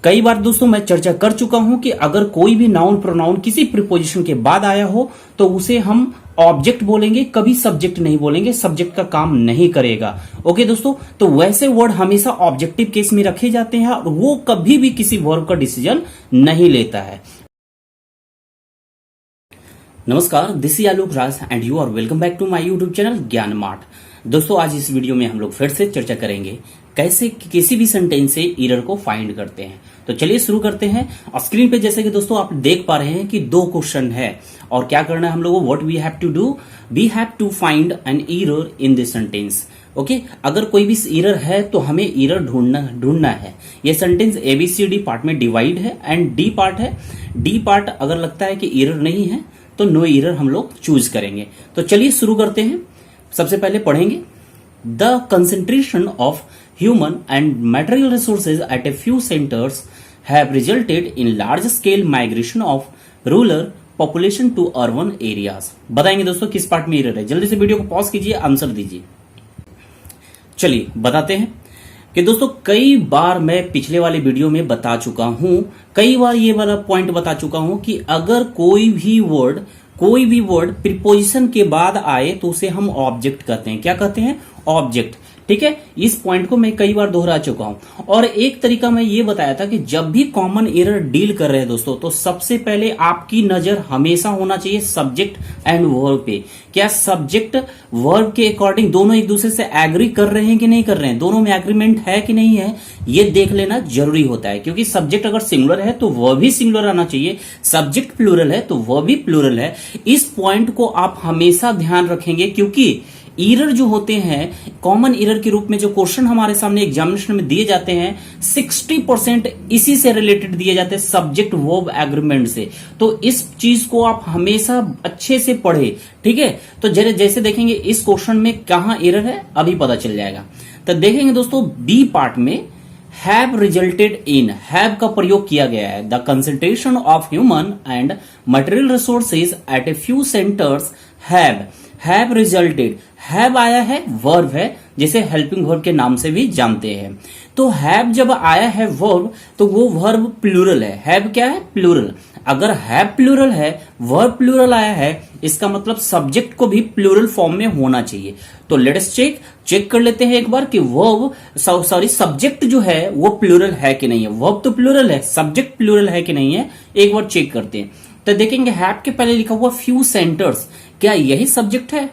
कई बार दोस्तों मैं चर्चा कर चुका हूं कि अगर कोई भी नाउन प्रोनाउन किसी प्रीपोजिशन के बाद आया हो तो उसे हम ऑब्जेक्ट बोलेंगे, कभी सब्जेक्ट नहीं बोलेंगे, सब्जेक्ट का काम नहीं करेगा। ओके दोस्तों, तो वैसे वर्ड हमेशा ऑब्जेक्टिव केस में रखे जाते हैं और वो कभी भी किसी वर्ब का डिसीजन नहीं लेता है। नमस्कार, this is Alok Raj and you are welcome back to my YouTube channel Gyan Mart. दोस्तों, आज इस वीडियो में हम लोग फिर से चर्चा करेंगे कैसे किसी भी सेंटेंस से एरर को फाइंड करते हैं। तो चलिए शुरू करते हैं। और स्क्रीन पे जैसे कि दोस्तों आप देख पा रहे हैं कि दो क्वेश्चन है और क्या करना है हम लोगों को, what we have to do, we have to find an error in this sentence. Okay, अगर कोई भी एरर है तो हमें एरर ढूंढना है। ये सेंटेंस एबीसीडी पार्ट में डिवाइड है एंड डी पार्ट है। डी पार्ट अगर लगता है कि एरर नहीं है तो नो एरर हम लोग चूज करेंगे। तो चलिए शुरू करते हैं। सबसे पहले पढ़ेंगे the concentration of human and material resources at a few centres have resulted in large scale migration of rural population to urban areas. बताएंगे दोस्तों किस पार्ट में एरर है। जल्दी से वीडियो को पॉज कीजिए, आंसर दीजिए। चलिए बताते हैं कि दोस्तों कई बार मैं पिछले वाले वीडियो में बता चुका हूं, कई बार ये वाला पॉइंट बता चुका हूं कि अगर कोई भी वर्ड प्रीपोजिशन के बाद आए तो उसे हम ऑब्जेक्ट कहते हैं। क्या कहते हैं? ऑब्जेक्ट। ठीक है, इस पॉइंट को मैं कई बार दोहरा चुका हूं। और एक तरीका मैं ये बताया था कि जब भी कॉमन एरर डील कर रहे हैं दोस्तों, तो सबसे पहले आपकी नजर हमेशा होना चाहिए सब्जेक्ट एंड वर्ब पे। क्या सब्जेक्ट वर्ब के अकॉर्डिंग दोनों एक दूसरे से एग्री कर रहे हैं कि नहीं कर रहे हैं, दोनों में एग्रीमेंट है कि नहीं है, ये देख लेना जरूरी होता है। क्योंकि सब्जेक्ट अगर सिंगुलर है तो वर्ब भी सिंगुलर आना चाहिए, सब्जेक्ट प्लूरल है तो वर्ब भी प्लूरल है। इस पॉइंट को आप हमेशा ध्यान रखेंगे, क्योंकि एरर जो होते हैं कॉमन एरर के रूप में जो क्वेश्चन हमारे सामने एग्जामिनेशन में दिए जाते हैं 60% इसी से रिलेटेड दिए जाते हैं, सब्जेक्ट वर्ब एग्रीमेंट से। तो इस चीज को आप हमेशा अच्छे से पढ़े। ठीक है, तो जैसे देखेंगे इस क्वेश्चन में कहां एरर है अभी पता चल जाएगा। तो देखेंगे दोस्तों बी पार्ट में हैव रिजल्टेड इन, हैव का प्रयोग किया गया है। The concentration of human and material resources at a few centres have resulted. Have आया है, वर्ब है, जिसे हेल्पिंग वर्ब के नाम से भी जानते हैं। तो हैव जब आया है वर्ब तो वो वर्ब प्लूरल है। हैव क्या है? प्लूरल। अगर हैव प्लूरल है, वर्ब प्लूरल आया है, इसका मतलब सब्जेक्ट को भी प्लूरल फॉर्म में होना चाहिए। तो लेट्स चेक कर लेते हैं एक बार कि वर्ब सब्जेक्ट जो है वो प्लूरल है कि नहीं है। वर्ब तो प्लूरल है, सब्जेक्ट प्लूरल है कि नहीं है, एक बार चेक करते हैं। तो देखेंगे हैव के पहले लिखा हुआ फ्यू सेंटर्स, क्या यही सब्जेक्ट है?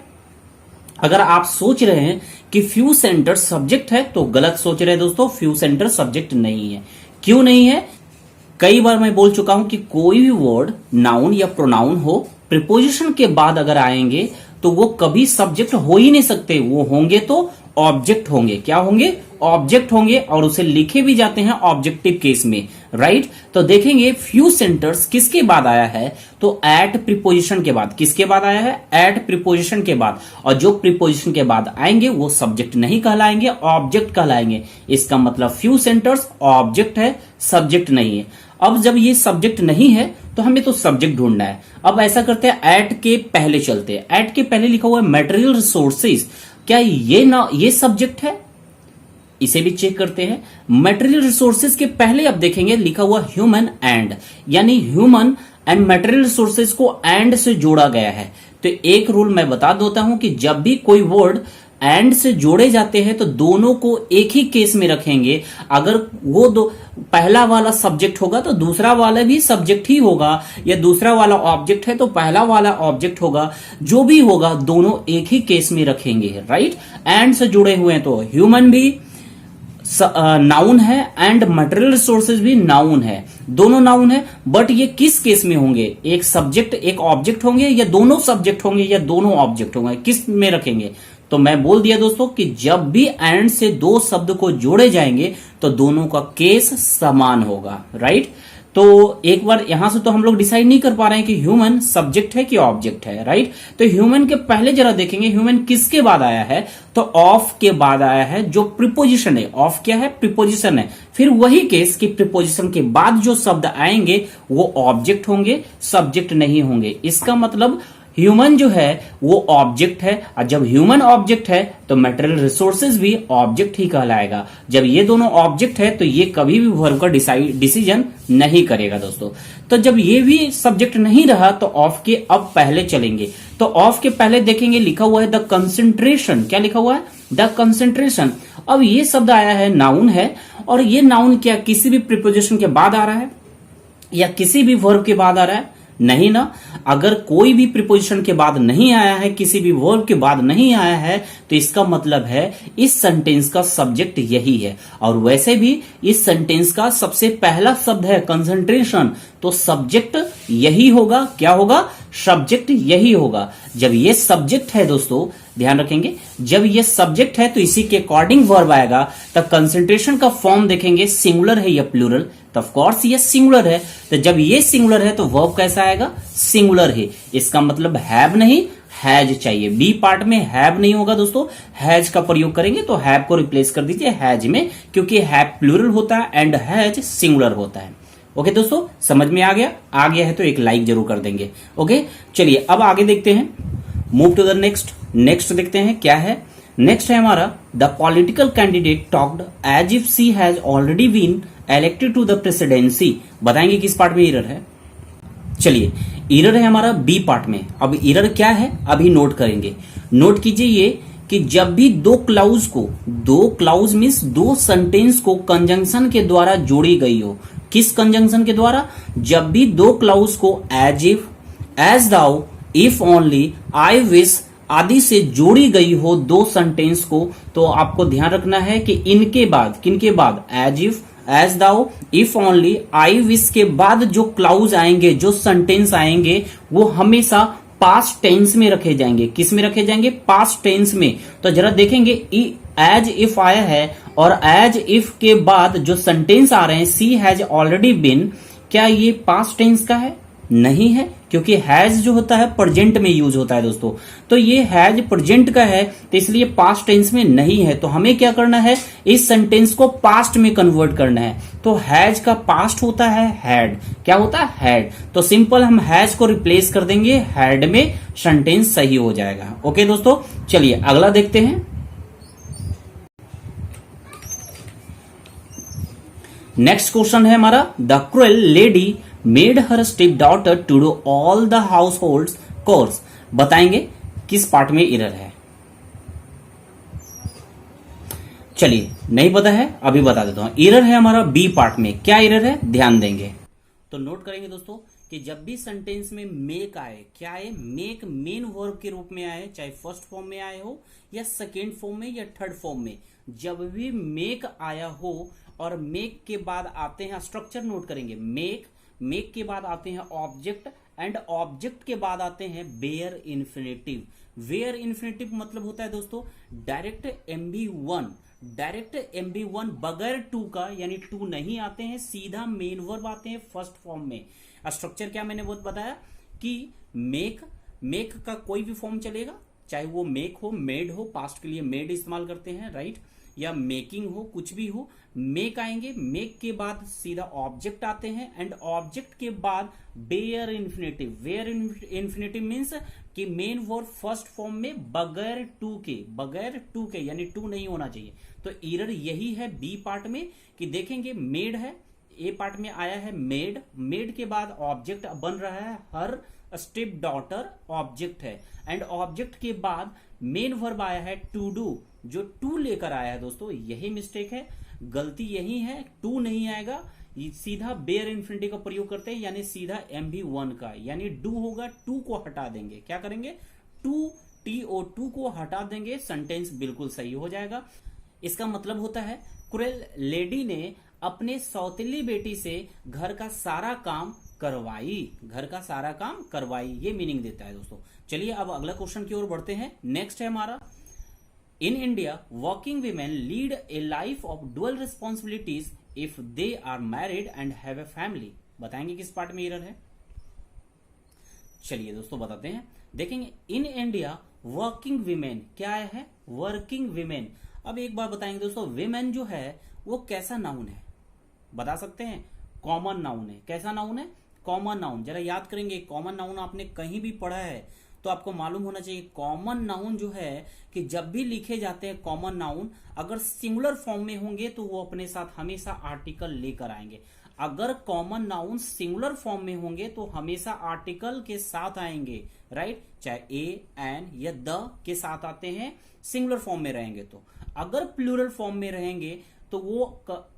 अगर आप सोच रहे हैं कि फ्यू सेंटर सब्जेक्ट है तो गलत सोच रहे हैं दोस्तों, फ्यू सेंटर सब्जेक्ट नहीं है। क्यों नहीं है? कई बार मैं बोल चुका हूं कि कोई भी वर्ड नाउन या प्रोनाउन हो, प्रीपोजिशन के बाद अगर आएंगे तो वो कभी सब्जेक्ट हो ही नहीं सकते। वो होंगे तो ऑब्जेक्ट होंगे। क्या होंगे? ऑब्जेक्ट होंगे, और उसे लिखे भी जाते हैं ऑब्जेक्टिव केस में, राइट। तो देखेंगे फ्यू सेंटर्स किसके बाद आया है, तो एट प्रीपोजिशन के बाद। किसके बाद आया है? एट प्रीपोजिशन के बाद। और जो प्रीपोजिशन के बाद आएंगे वो सब्जेक्ट नहीं कहलाएंगे, ऑब्जेक्ट कहलाएंगे। इसका मतलब फ्यू सेंटर्स ऑब्जेक्ट है, सब्जेक्ट नहीं है। अब जब ये सब्जेक्ट नहीं है तो हमें तो सब्जेक्ट ढूंढना है। अब ऐसा करते हैं, एट के पहले चलते हैं। एट के पहले लिखा हुआ है मटेरियल रिसोर्सेज, क्या ये सब्जेक्ट है? इसे भी चेक करते हैं। मटेरियल रिसोर्सेज के पहले अब देखेंगे लिखा हुआ ह्यूमन एंड, यानी ह्यूमन एंड मटेरियल रिसोर्सेज को एंड से जोड़ा गया है। तो एक रूल मैं बता देता हूं कि जब भी कोई वर्ड एंड से जोड़े जाते हैं तो दोनों को एक ही केस में रखेंगे। अगर वो पहला वाला सब्जेक्ट होगा तो दूसरा वाला भी सब्जेक्ट ही होगा, या दूसरा वाला ऑब्जेक्ट है तो पहला वाला ऑब्जेक्ट होगा। जो भी होगा दोनों एक ही केस में रखेंगे, राइट। एंड से जुड़े हुए हैं तो ह्यूमन भी नाउन है एंड मटेरियल रिसोर्सेज भी नाउन है, दोनों नाउन है। बट ये किस केस में होंगे? एक सब्जेक्ट एक ऑब्जेक्ट होंगे, या दोनों सब्जेक्ट होंगे, या दोनों ऑब्जेक्ट होंगे? किस में रखेंगे? तो मैं बोल दिया दोस्तों कि जब भी एंड से दो शब्द को जोड़े जाएंगे तो दोनों का केस समान होगा, राइट। तो एक बार यहां से तो हम लोग डिसाइड नहीं कर पा रहे हैं कि ह्यूमन सब्जेक्ट है कि ऑब्जेक्ट है, राइट। तो ह्यूमन के पहले जरा देखेंगे ह्यूमन किसके बाद आया है, तो ऑफ के बाद आया है, जो प्रीपोजिशन है। ऑफ क्या है? प्रीपोजिशन है। फिर वही केस कि प्रीपोजिशन के बाद जो शब्द आएंगे वो ऑब्जेक्ट होंगे, सब्जेक्ट नहीं होंगे। इसका मतलब ह्यूमन जो है वो ऑब्जेक्ट है, और जब ह्यूमन ऑब्जेक्ट है तो मटेरियल रिसोर्सेज भी ऑब्जेक्ट ही कहलाएगा। जब ये दोनों ऑब्जेक्ट है तो ये कभी भी वर्ब का डिसीजन नहीं करेगा दोस्तों। तो जब ये भी सब्जेक्ट नहीं रहा तो ऑफ के अब पहले चलेंगे। तो ऑफ के पहले देखेंगे लिखा हुआ है द कंसेंट्रेशन। क्या लिखा हुआ है? The concentration. अब ये शब्द आया है, नाउन है, और ये नाउन क्या किसी भी प्रीपोजिशन के बाद आ रहा है या किसी भी वर्ब के बाद आ रहा है? नहीं ना। अगर कोई भी प्रीपोजिशन के बाद नहीं आया है, किसी भी वर्ब के बाद नहीं आया है, तो इसका मतलब है इस सेंटेंस का सब्जेक्ट यही है। और वैसे भी इस सेंटेंस का सबसे पहला शब्द है कंसंट्रेशन, तो सब्जेक्ट यही होगा। क्या होगा? सब्जेक्ट यही होगा। जब ये सब्जेक्ट है दोस्तों, ध्यान रखेंगे, जब ये सब्जेक्ट है तो इसी के अकॉर्डिंग वर्ब आएगा। तब कंसंट्रेशन का फॉर्म देखेंगे सिंगुलर है या प्लूरल, तो ऑफ कोर्स ये सिंगुलर है। तो जब ये सिंगुलर है तो वर्ब कैसा आएगा? सिंगुलर है। इसका मतलब हैव नहीं, हैज चाहिए। बी पार्ट में हैव नहीं होगा दोस्तों, हैज का प्रयोग करेंगे, तो हैव को रिप्लेस कर दीजिए हैज में, क्योंकि हैव प्लूरल होता है एंड हैज सिंगुलर होता है। ओके दोस्तों, समझ में आ गया? आ गया है तो एक लाइक जरूर कर देंगे। ओके, चलिए अब आगे देखते हैं, move to the next. Next देखते हैं क्या है। नेक्स्ट है हमारा the political candidate talked as if she has already been elected to the presidency. बताएंगे किस पार्ट में एरर है? चलिए, एरर है हमारा बी पार्ट में। अब एरर क्या है अभी नोट करेंगे। नोट कीजिए ये कि जब भी दो क्लाउज मीन्स दो सेंटेंस को कंजंक्शन के द्वारा जोड़ी गई हो। किस कंजंक्शन के द्वारा? जब भी दो क्लाउज को as if, as though, if only, I wish आदि से जोड़ी गई हो दो सेंटेंस को, तो आपको ध्यान रखना है कि इनके बाद, किनके बाद? As if, as though, if only, I wish के बाद जो क्लाउज आएंगे, जो सेंटेंस आएंगे, वो हमेशा पास्ट टेंस में रखे जाएंगे। किस में रखे जाएंगे? पास्ट टेंस में। तो जरा देखेंगे, एज इफ आया है और एज इफ के बाद जो सेंटेंस आ रहे हैं सी हैज ऑलरेडी बीन, क्या ये पास्ट टेंस का है? नहीं है, क्योंकि हैज जो होता है प्रेजेंट में यूज होता है दोस्तों। तो ये हैज प्रेजेंट का है, तो इसलिए पास्ट टेंस में नहीं है। तो हमें क्या करना है? इस सेंटेंस को पास्ट में कन्वर्ट करना है। तो हैज का पास्ट होता है हैड। क्या होता है? हैड। तो सिंपल हम हैज को रिप्लेस कर देंगे हैड में, सेंटेंस सही हो जाएगा। ओके दोस्तों, चलिए अगला देखते हैं। नेक्स्ट क्वेश्चन है हमारा the cruel lady made her stepdaughter to do all the household chores. बताएंगे किस पार्ट में एरर है? चलिए, नहीं पता है अभी बता देता हूं। एरर है हमारा बी पार्ट में। क्या एरर है? ध्यान देंगे तो नोट करेंगे दोस्तों कि जब भी सेंटेंस में मेक आए, क्या आए? मेक मेन वर्ब के रूप में आए, चाहे फर्स्ट फॉर्म में आए हो या सेकेंड फॉर्म में या थर्ड फॉर्म में, जब भी मेक आया हो और मेक के बाद आते हैं, स्ट्रक्चर नोट करेंगे, मेक के बाद आते हैं ऑब्जेक्ट, एंड ऑब्जेक्ट के बाद आते हैं बेयर इन्फिनेटिव। वेयर इन्फिनेटिव मतलब होता है दोस्तों डायरेक्ट MB1, डायरेक्ट MB1 बगैर टू का, यानी टू नहीं आते हैं, सीधा मेन वर्ब आते हैं फर्स्ट फॉर्म में। स्ट्रक्चर क्या मैंने बहुत बताया कि मेक का कोई भी फॉर्म चलेगा, चाहे वो मेक हो, मेड हो, पास्ट के लिए मेड इस्तेमाल करते हैं, राइट, या मेकिंग हो, कुछ भी हो, मेक आएंगे। मेक के बाद सीधा ऑब्जेक्ट आते हैं, एंड ऑब्जेक्ट के बाद bare infinitive. Bare infinitive means कि मेन वर्ब फर्स्ट फॉर्म में बगैर टू के, यानी टू नहीं होना चाहिए। तो एरर यही है बी पार्ट में कि देखेंगे मेड है, ए पार्ट में आया है मेड के बाद ऑब्जेक्ट बन रहा है हर स्टेप डॉटर, ऑब्जेक्ट है, एंड ऑब्जेक्ट के बाद मेन वर्ब आया है टू डू, जो टू लेकर आया है दोस्तों। यही मिस्टेक है, गलती यही है, टू नहीं आएगा, सीधा बेयर इन्फिनिटिव का प्रयोग करते हैं, यानी सीधा MB1 का, यानी डू होगा, टू को हटा देंगे। क्या करेंगे? टू को हटा देंगे, सेंटेंस बिल्कुल सही हो जाएगा। इसका मतलब होता है क्रूएल लेडी ने अपने सौतेली बेटी से घर का सारा काम करवाई, ये मीनिंग देता है दोस्तों। चलिए अब अगला क्वेश्चन की ओर बढ़ते हैं। नेक्स्ट है हमारा in India working women lead a life of dual responsibilities if they are married and have a family. बताएंगे किस पार्ट में एरर है? चलिए दोस्तों बताते हैं। देखेंगे इन इंडिया वर्किंग वीमेन, क्या है? Working women. अब एक बार बताएंगे दोस्तों, वीमेन जो है वो कैसा नाउन है? बता सकते हैं? कॉमन नाउन है। कैसा नाउन है? Common noun. जरा याद करेंगे, कॉमन नाउन आपने कहीं भी पढ़ा है तो आपको मालूम होना चाहिए कॉमन नाउन जो है कि जब भी लिखे जाते हैं कॉमन नाउन अगर सिंगुलर फॉर्म में होंगे तो वो अपने साथ हमेशा आर्टिकल लेकर आएंगे। अगर कॉमन नाउन सिंगुलर फॉर्म में होंगे तो हमेशा आर्टिकल के साथ आएंगे, राइट। चाहे ए, एन या द के साथ आते हैं सिंगुलर फॉर्म में रहेंगे। तो अगर प्लूरल फॉर्म में रहेंगे तो वो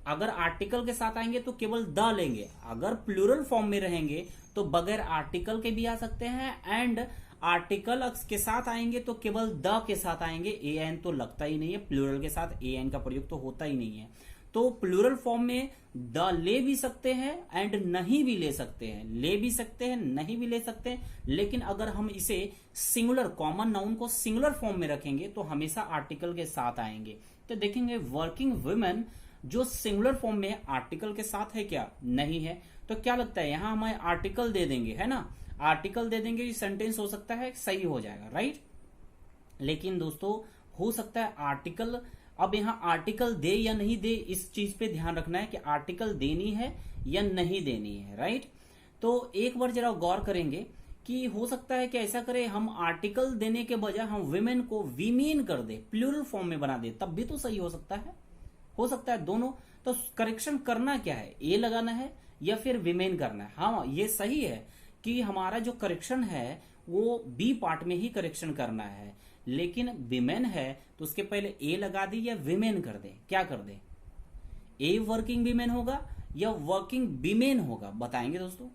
अगर आर्टिकल के साथ आएंगे तो केवल द लेंगे। अगर प्लूरल फॉर्म में रहेंगे तो बगैर आर्टिकल के भी आ सकते हैं एंड आर्टिकल के साथ आएंगे तो केवल द के साथ आएंगे। ए एन तो लगता ही नहीं है, प्लूरल के साथ ए एन का प्रयोग तो होता ही नहीं है। तो प्लूरल फॉर्म में द ले भी सकते हैं एंड नहीं भी ले सकते हैं, ले भी सकते हैं नहीं भी ले सकते हैं। लेकिन अगर हम इसे सिंगुलर कॉमन नाउन को सिंगुलर फॉर्म में रखेंगे तो हमेशा आर्टिकल के साथ आएंगे। तो देखेंगे वर्किंग वुमेन जो सिंगुलर फॉर्म में आर्टिकल के साथ है क्या? नहीं है। तो क्या लगता है यहां हमें आर्टिकल दे देंगे, है ना, आर्टिकल दे देंगे, ये सेंटेंस हो सकता है सही हो जाएगा, राइट। लेकिन दोस्तों हो सकता है आर्टिकल, अब यहां आर्टिकल दे या नहीं दे इस चीज पे ध्यान रखना है कि आर्टिकल देनी है या नहीं देनी है, राइट। तो एक बार जरा गौर करेंगे कि हो सकता है कि ऐसा करें हम आर्टिकल देने के बजाय हम विमेन को वीमेन कर दे, प्लूरल फॉर्म में बना दे, तब भी तो सही हो सकता है दोनों। तो करेक्शन करना क्या है, ए लगाना है या फिर विमेन करना है? हाँ ये सही है कि हमारा जो करेक्शन है वो बी पार्ट में ही करेक्शन करना है, लेकिन विमेन है तो उसके पहले ए लगा दी या विमेन कर दे, क्या कर दे? ए वर्किंग विमेन होगा या वर्किंग विमेन होगा, बताएंगे दोस्तों।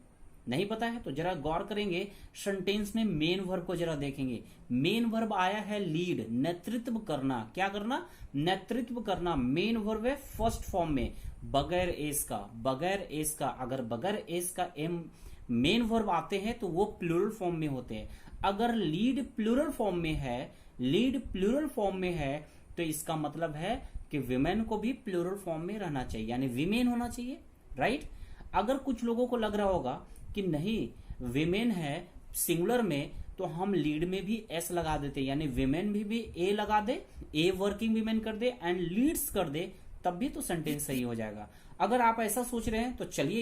नहीं पता है तो जरा गौर करेंगे, सेंटेंस में मेन वर्ब को जरा देखेंगे। मेन वर्ब आया है लीड, नेतृत्व करना, क्या करना? नेतृत्व करना। मेन वर्ब है फर्स्ट फॉर्म में बगैर एस का, बगैर एस का। अगर बगैर एस का एम मेन वर्ब आते हैं तो वो प्लूरल फॉर्म में होते हैं। अगर लीड प्लूरल फॉर्म में है, लीड प्लूरल फॉर्म में है तो इसका मतलब है कि विमेन को भी प्लूरल फॉर्म में रहना चाहिए, यानी विमेन होना चाहिए, राइट। अगर कुछ लोगों को लग रहा होगा कि नहीं विमेन है सिंगुलर में तो हम लीड में भी एस लगा देते, यानी विमेन भी ए लगा दे, ए वर्किंग विमेन कर दे एंड लीड्स कर दे, तब भी तो सेंटेंस सही हो जाएगा। अगर आप ऐसा सोच रहे हैं तो चलिए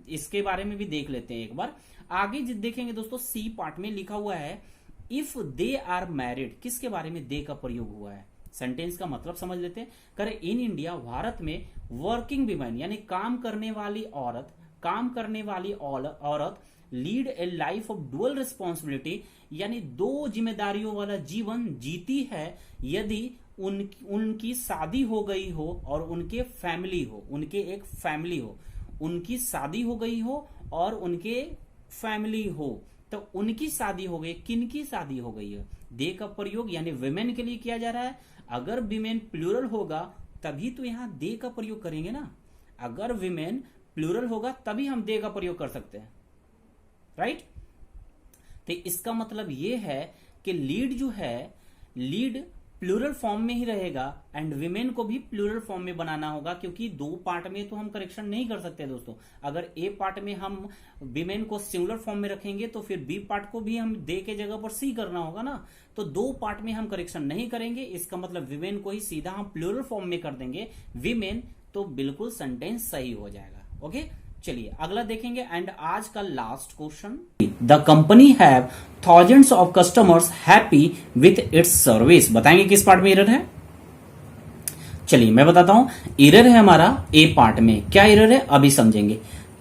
इसके बारे में भी देख लेते हैं एक बार। आगे देखेंगे दोस्तों, सी पार्ट में लिखा हुआ है इफ दे आर मैरिड, किसके बारे में दे का प्रयोग हुआ है? सेंटेंस का मतलब समझ लेते हैं। करे इन इंडिया, भारत में वर्किंग विमेन यानी काम करने वाली औरत, काम करने वाली औरत lead a life of dual responsibility, यानी दो जिम्मेदारियों वाला जीवन जीती है यदि उनकी शादी हो गई हो और उनके फैमिली हो, उनके एक फैमिली हो, उनकी शादी हो गई हो और उनके फैमिली हो। तो उनकी शादी हो गई, किनकी शादी हो गई है? दे का प्रयोग यानी विमेन के लिए किया जा रहा है। अगर विमेन प्लूरल होगा तभी तो यहां दे का प्रयोग करेंगे ना। अगर विमेन प्लूरल होगा तभी हम दे का प्रयोग कर सकते हैं, राइट। तो इसका मतलब यह है कि लीड जो है, लीड प्लूरल फॉर्म में ही रहेगा एंड विमेन को भी प्लूरल फॉर्म में बनाना होगा, क्योंकि दो पार्ट में तो हम करेक्शन नहीं कर सकते दोस्तों। अगर ए पार्ट में हम विमेन को सिंगुलर फॉर्म में रखेंगे तो फिर बी पार्ट को भी हम दे के जगह पर सी करना होगा ना। तो दो पार्ट में हम करेक्शन नहीं करेंगे, इसका मतलब विमेन को ही सीधा हम प्लूरल फॉर्म में कर देंगे विमेन, तो बिल्कुल सेंटेंस सही हो जाएगा। ओके चलिए अगला देखेंगे एंड आज का last question, the company have thousands of customers happy with its service. बताएंगे किस पार्ट में एरर है? चलिए मैं बताता हूं। एरर है हमारा ए पार्ट में। क्या एरर है अभी समझेंगे।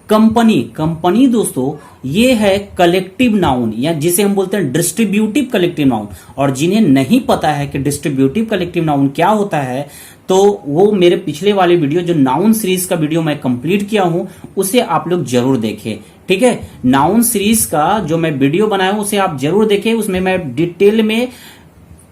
कंपनी, कंपनी दोस्तों ये है कलेक्टिव नाउन या जिसे हम बोलते हैं डिस्ट्रीब्यूटिव कलेक्टिव नाउन। और जिन्हें नहीं पता है कि डिस्ट्रीब्यूटिव कलेक्टिव नाउन क्या होता है तो वो मेरे पिछले वाले वीडियो जो नाउन सीरीज का वीडियो मैं कंप्लीट किया हूं उसे आप लोग जरूर देखें, ठीक है। नाउन सीरीज का जो मैं वीडियो बनाया हूं उसे आप जरूर देखें, उसमें मैं डिटेल में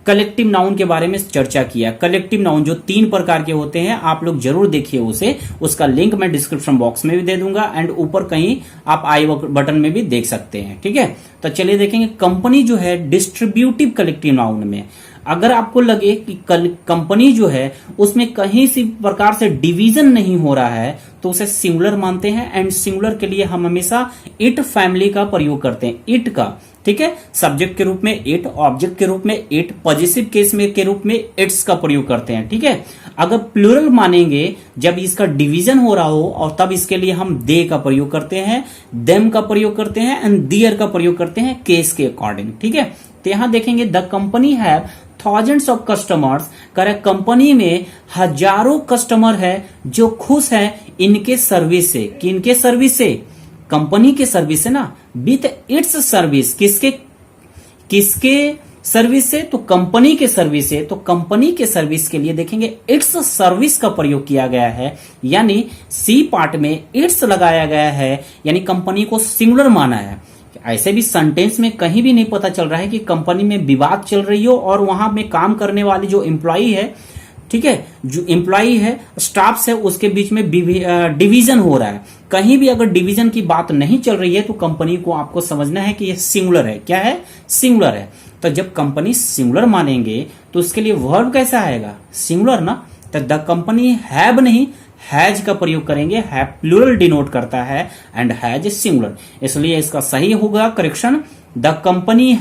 कलेक्टिव नाउन के बारे में चर्चा किया। कलेक्टिव नाउन जो 3 प्रकार के होते हैं आप लोग जरूर देखिए उसे, उसका लिंक मैं डिस्क्रिप्शन बॉक्स में भी दे दूंगा एंड ऊपर कहीं आप आई बटन में भी देख सकते हैं, ठीक है। तो चलिए देखेंगे कंपनी जो है डिस्ट्रीब्यूटिव कलेक्टिव नाउन में अगर आपको लगे कि कंपनी जो है उसमें कहीं सी प्रकार से डिवीजन नहीं हो रहा है तो उसे सिंगुलर मानते हैं। एंड सिंगुलर के लिए हम हमेशा इट फैमिली का प्रयोग करते हैं, इट का, ठीक है। सब्जेक्ट के रूप में इट, ऑब्जेक्ट के रूप में इट, पॉजिटिव केस में के रूप में इट्स का प्रयोग करते हैं, ठीक है। अगर प्लूरल मानेंगे जब इसका डिवीजन हो रहा हो और तब इसके लिए हम दे का प्रयोग करते हैं, देम का प्रयोग करते हैं एंड दियर का प्रयोग करते हैं केस के अकॉर्डिंग, ठीक है। तो यहां देखेंगे the company have thousands of customers, correct, company में हजारों कस्टमर है जो खुश हैं इनके सर्विस से, कि इनके सर्विस से, कंपनी के सर्विस से ना, विथ इट्स सर्विस, किसके सर्विस से, तो कंपनी के सर्विस से। तो कंपनी के सर्विस के लिए देखेंगे इट्स सर्विस का प्रयोग किया गया है, यानी सी पार्ट में इट्स लगाया गया है, यानी कंपनी को सिंगुलर माना है। ऐसे भी सेंटेंस में कहीं भी नहीं पता चल रहा है कि कंपनी में विवाद चल रही हो और वहां में काम करने वाली जो एम्प्लॉई है, ठीक है, जो एम्प्लॉई है, स्टाफ है, उसके बीच में डिवीजन हो रहा है। कहीं भी अगर डिवीजन की बात नहीं चल रही है तो कंपनी को आपको समझना है कि यह सिंगुलर है। क्या है? सिंगुलर है। तो जब कंपनी सिंगुलर मानेंगे तो उसके लिए वर्ब कैसा आएगा? सिंगुलर ना। तो द कंपनी हैव नहीं, हैज का प्रयोग करेंगे। हैव प्लूरल डिनोट करता है एंड हैज सिंगुलर, इसलिए इसका सही होगा correction the company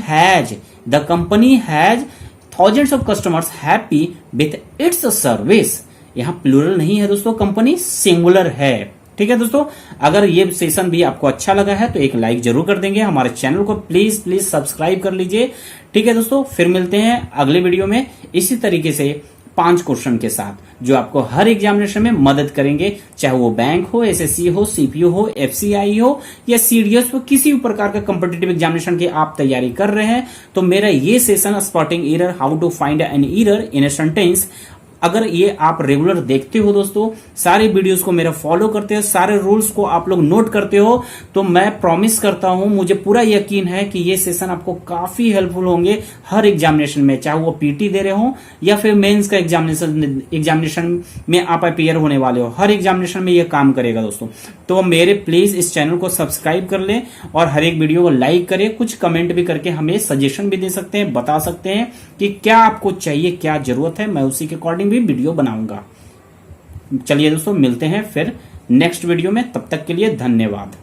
has thousands of customers happy with its service. यहां प्लूरल नहीं है दोस्तों, कंपनी सिंगुलर है, ठीक है दोस्तों। अगर ये सेशन भी आपको अच्छा लगा है तो एक लाइक जरूर कर देंगे, हमारे चैनल को प्लीज सब्सक्राइब कर लीजिए, ठीक है दोस्तों। फिर मिलते हैं अगले वीडियो में इसी तरीके से 5 क्वेश्चन के साथ जो आपको हर एग्जामिनेशन में मदद करेंगे, चाहे वो बैंक हो, एसएससी हो, सीपीयू हो, एफसीआई हो या सीडीएस हो, किसी भी प्रकार का कॉम्पिटिटिव एग्जामिनेशन की आप तैयारी कर रहे हैं तो मेरा ये session spotting error, how to find an error in a sentence, अगर ये आप रेगुलर देखते हो दोस्तों, सारे वीडियोस को मेरा फॉलो करते हो, सारे रूल्स को आप लोग नोट करते हो, तो मैं प्रॉमिस करता हूं, मुझे पूरा यकीन है कि ये सेशन आपको काफी हेल्पफुल होंगे हर एग्जामिनेशन में, चाहे वो पीटी दे रहे हो या फिर मेंस का एग्जामिनेशन में आप अपीयर होने वाले हो, हर एग्जामिनेशन में ये काम करेगा दोस्तों। तो मेरे प्लीज इस चैनल को सब्सक्राइब कर लें और हर एक वीडियो को लाइक करें, कुछ कमेंट भी करके हमें सजेशन भी दे सकते हैं, बता सकते हैं कि क्या आपको चाहिए, क्या जरूरत है, मैं उसी के अकॉर्डिंग भी वीडियो बनाऊंगा। चलिए दोस्तों, मिलते हैं फिर नेक्स्ट वीडियो में, तब तक के लिए धन्यवाद।